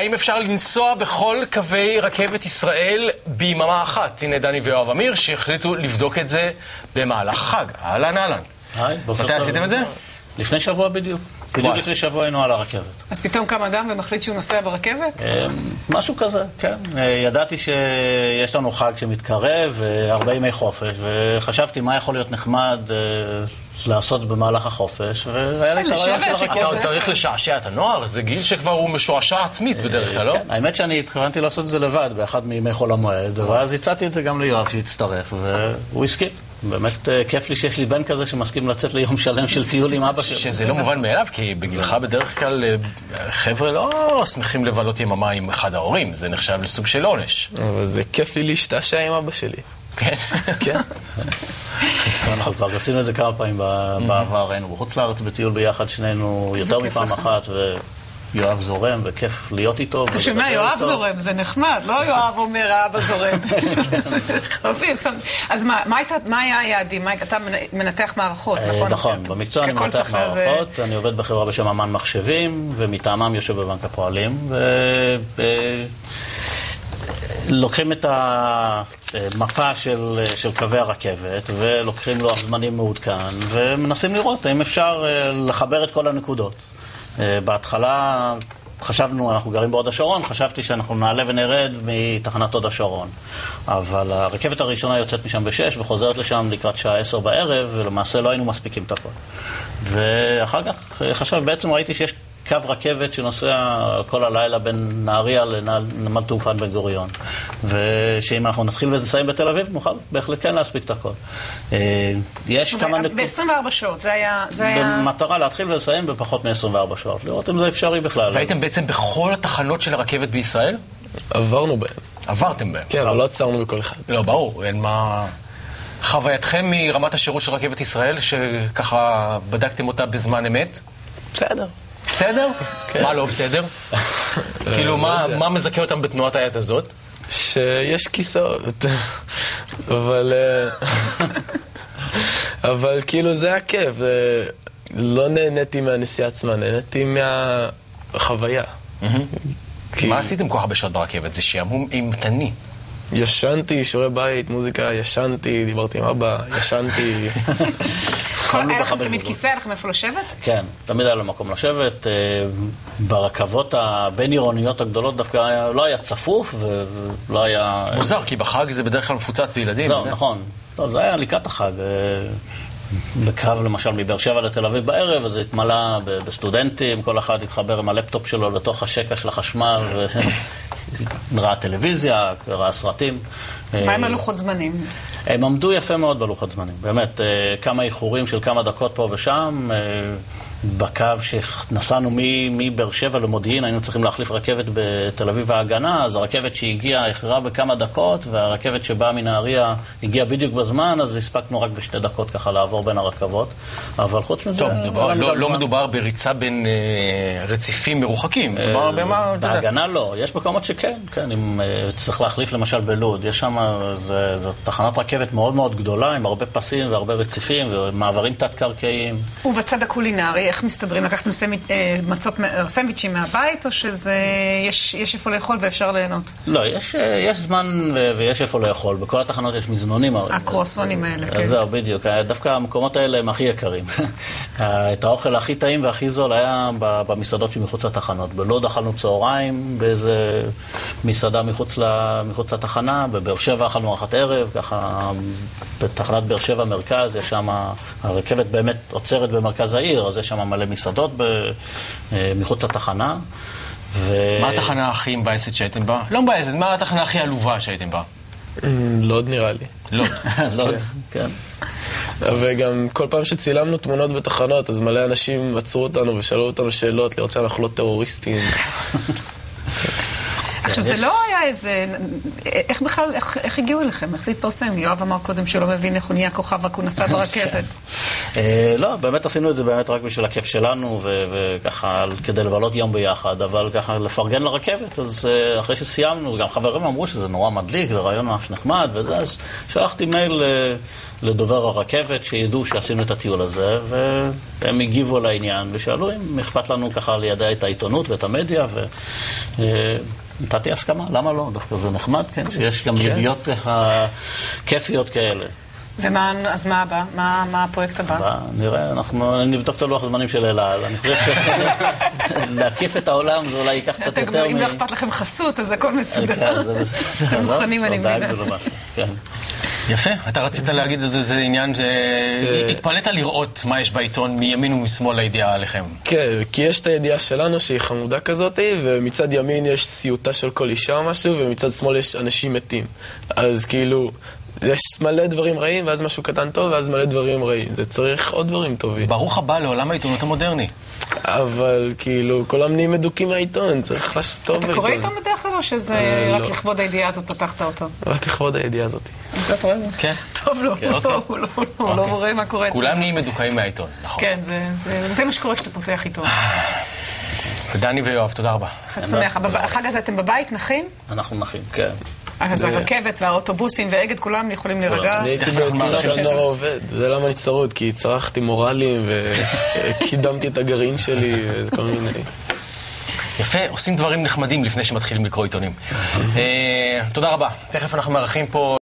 האם אפשר לנסוע בכל קווי רכבת ישראל ביממה אחת? הנה דני ויואב אמיר שהחליטו לבדוק את זה במהלך החג. אהלן, אהלן. מתי עשיתם את זה? לפני שבוע בדיוק. בדיוק לפני שבוע היינו על הרכבת. אז פתאום קם אדם ומחליט שהוא נוסע ברכבת? משהו כזה, כן. ידעתי שיש לנו חג שמתקרב, 40 ימי חופש, וחשבתי מה יכול להיות נחמד לעשות במהלך החופש, והיה לי את הרעיון של הרכבת. אתה צריך לשעשע את הנוער, זה גיל שכבר הוא משועשע עצמית בדרך כלל, לא? כן, האמת שאני התכוונתי לעשות את זה לבד, באחד מימי חול המועד, ואז הצעתי את זה גם ליואב שהצטרף, והוא הסכים. באמת כיף לי שיש לי בן כזה שמסכים לצאת ליום שלם של טיול עם אבא שלו. שזה לא מובן מאליו, כי בגילך בדרך כלל חבר'ה לא שמחים לבלות יממה עם אחד ההורים, זה נחשב לסוג של עונש. אבל זה כיף לי להשתעשע עם אבא שלי. כן? כן. אנחנו כבר עשינו את זה כמה פעמים בעבר, היינו בחוץ לארץ בטיול ביחד שנינו יותר מפעם אחת, ויואב זורם, וכיף להיות איתו. אתה שומע, יואב זורם, זה נחמד, לא יואב אומר, אבא זורם. אז מה היה היעדים? אתה מנתח מערכות, נכון? נכון, במקצוע אני מנתח מערכות, אני עובד בחברה בשם אמן מחשבים, ומטעמם יושב בבנק הפועלים, לוקחים את המפה של קווי הרכבת ולוקחים לוח זמנים מעודכן ומנסים לראות האם אפשר לחבר את כל הנקודות. בהתחלה חשבנו, אנחנו גרים בהוד השרון, חשבתי שאנחנו נעלה ונרד מתחנת הוד השרון. אבל הרכבת הראשונה יוצאת משם ב-6 וחוזרת לשם לקראת שעה 10 בערב, ולמעשה לא היינו מספיקים את הכל. ואחר כך בעצם ראיתי שיש קו רכבת שנוסע כל הלילה בין נהריה לנמל תעופה בן גוריון. ושאם אנחנו נתחיל ונסיים בתל אביב, נוכל בהחלט כן להספיק את הכל. יש כמה ב-24 שעות, זה היה... במטרה להתחיל ולסיים בפחות מ-24 שעות. לראות אם זה אפשרי בכלל. והייתם בעצם בכל התחנות של הרכבת בישראל? עברנו בהם. עברתם בהם? כן, אבל לא עצרנו בכל אחד. לא, ברור, אין מה... חווייתכם מרמת השירות של רכבת ישראל, שככה בדקתם אותה בזמן אמת? בסדר. בסדר? מה לא בסדר? כאילו, מה מזכה אותם בתנועת היד הזאת? שיש כיסאות. אבל כאילו זה היה כיף. לא נהניתי מהנסיעה עצמה, נהניתי מהחוויה. מה עשיתם כל כך בשעות ברכבת? זה שעמום אימתני. ישנתי, שיעורי בית, מוזיקה, ישנתי, דיברתי עם אבא, ישנתי. היה לכם תמיד כיסא, היה לכם איפה לשבת? כן, תמיד היה לו מקום לשבת. ברכבות הבין-עירוניות הגדולות דווקא לא היה צפוף ולא היה... מוזר, כי בחג זה בדרך כלל מפוצץ בילדים. זהו, נכון. זה היה לקראת החג. בקו למשל מבאר שבע לתל אביב בערב, אז זה התמלא בסטודנטים, כל אחד התחבר עם הלפטופ שלו לתוך השקע של החשמל וראה טלוויזיה, ראה סרטים. מה עם הלוחות זמנים? הם עמדו יפה מאוד בלוחות זמנים, באמת, כמה איחורים של כמה דקות פה ושם, בקו שנסענו מבאר שבע למודיעין, היינו צריכים להחליף רכבת בתל אביב ההגנה, אז הרכבת שהגיעה איחרה בכמה דקות, והרכבת שבאה מנהריה הגיעה בדיוק בזמן, אז הספקנו רק ב2 דקות ככה לעבור בין הרכבות, אבל חוץ מזה... טוב, לא מדובר בריצה בין רציפים מרוחקים, מדובר במה... בהגנה לא, יש מקומות שכן, כן, אם צריך להחליף למשל בלוד, יש שם, זו תחנת רכבת מאוד מאוד גדולה, עם הרבה פסים והרבה רציפים, ומעברים תת-קרקעיים. ובצד הקולינרי, איך מסתדרים? לקחתם סנדוויצ'ים מהבית, או שיש איפה לאכול ואפשר ליהנות? לא, יש זמן ויש איפה לאכול. בכל התחנות יש מזנונים. הקרואסונים האלה, כן. זהו, בדיוק. דווקא המקומות האלה הם הכי יקרים. את האוכל הכי טעים והכי זול היה במסעדות שמחוץ לתחנות. בלוד אכלנו צהריים באיזה מסעדה מחוץ לתחנה, בבאר שבע אכלנו ארוחת ערב, ככה בתחנת באר שבע מרכז, יש שם, הרכבת באמת עוצרת במרכז העיר, אז יש שם מלא מסעדות מחוץ לתחנה. מה התחנה הכי מבאסת שהייתם בה? לא מבאסת, מה התחנה הכי עלובה שהייתם בה? לוד נראה לי. לוד, כן. וגם כל פעם שצילמנו תמונות בתחנות, אז מלא אנשים עצרו אותנו ושאלו אותנו שאלות, לראות שאנחנו לא טרוריסטים. עכשיו, זה לא היה איזה... איך בכלל, איך הגיעו אליכם? איך זה התפרסם? יואב אמר קודם שהוא לא מבין איך הוא נהיה כוכב, רק הוא נסע ברכבת. לא, באמת עשינו את זה באמת רק בשביל הכיף שלנו, וככה, כדי לבלות יום ביחד, אבל ככה לפרגן לרכבת. אז אחרי שסיימנו, גם חברים אמרו שזה נורא מדליק, זה רעיון ממש נחמד וזה, אז שלחתי מייל לדובר הרכבת, שידעו שעשינו את הטיול הזה, והם הגיבו על העניין, ושאלו אם אכפת לנו ככה לידע את העיתונות ואת המדיה, ונתתי הסכמה, למה לא? דווקא זה נחמד, כן? שיש גם ידיעות כיפיות כאלה. אז מה הבא? מה הפרויקט הבא? נראה, אנחנו נבדוק את הלוח הזמנים של אל על. אני חושב שלהקיף את העולם זה אולי ייקח קצת יותר אם לא אכפת לכם חסות, אז הכל מסודר. אתם מוכנים, אני מבינה. יפה, אתה רצית להגיד איזה עניין שהתפלאת לראות מה יש בעיתון מימין ומשמאל לידיעה עליכם. כן, כי יש את הידיעה שלנו שהיא חמודה כזאת, ומצד ימין יש סיוטה של כל אישה או משהו, ומצד שמאל יש אנשים מתים. אז כאילו, יש מלא דברים רעים, ואז משהו קטן טוב, ואז מלא דברים רעים. זה צריך עוד דברים טובים. ברוך הבא לעולם העיתונות המודרני. אבל כאילו, כולם נהיים מדוקים מהעיתון, צריך משהו טוב בעיתון. אתה קורא עיתון בדרך כלל או שזה רק לכבוד הידיעה הזאת פתחת אותו? רק לכבוד הידיעה הזאת. אתה רואה? כן. טוב, הוא לא רואה מה קורה. כולם נהיים מדוקאים מהעיתון, נכון. כן, זה מה שקורה כשאתה פותח עיתון. דני ויואב, תודה רבה. חג שמח. החג הזה אתם בבית, נחים? אנחנו נחים, כן. אז הרכבת והאוטובוסים ואגד, כולם יכולים להירגע. אני הייתי בעיתון של נורא עובד, זה למה אני צרוד, כי צרכתי מורלים וקידמתי את הגרעין שלי וכל מיני. יפה, עושים דברים נחמדים לפני שמתחילים לקרוא עיתונים. תודה רבה. תכף אנחנו מארחים פה